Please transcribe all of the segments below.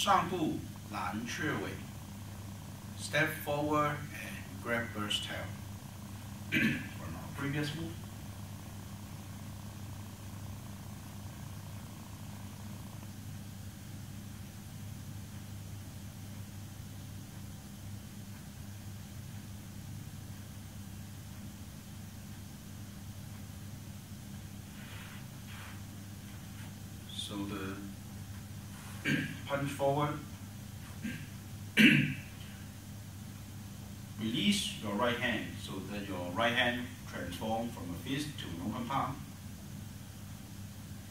上步攬雀尾. Step forward and grab bird's tail. From our previous move. So the punch forward. Release your right hand so that your right hand transforms from a fist to an open palm.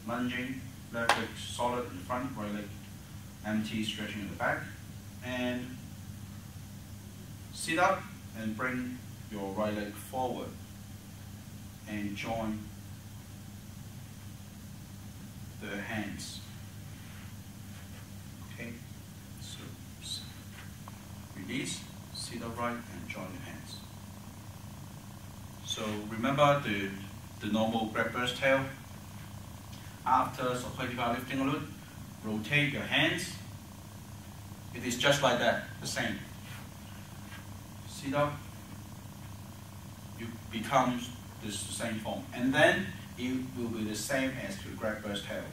Lunging, left leg solid in the front, right leg empty, stretching in the back. And sit up and bring your right leg forward and join the hands. Okay, so release, sit upright, and join the hands. So remember the normal grab bird's tail. After Sokotika lifting a little, rotate your hands. It is just like that, the same. Sit up, you become this same form. And then it will be the same as the grab bird's tail.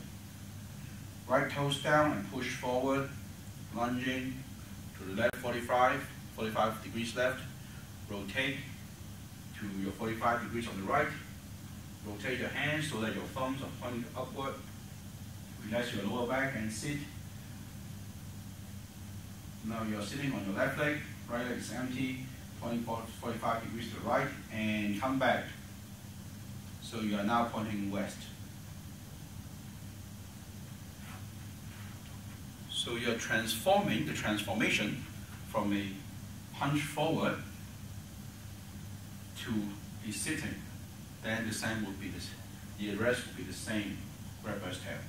Right toes down and push forward, lunging to the left 45 degrees left. Rotate to your 45 degrees on the right. Rotate your hands so that your thumbs are pointing upward. Relax your lower back and sit. Now you're sitting on your left leg, right leg is empty, pointing 45 degrees to the right, and come back. So you are now pointing west. So you're transforming the transformation from a punch forward to a sitting. Then the same would be this. The rest would be the same grab bird's tail.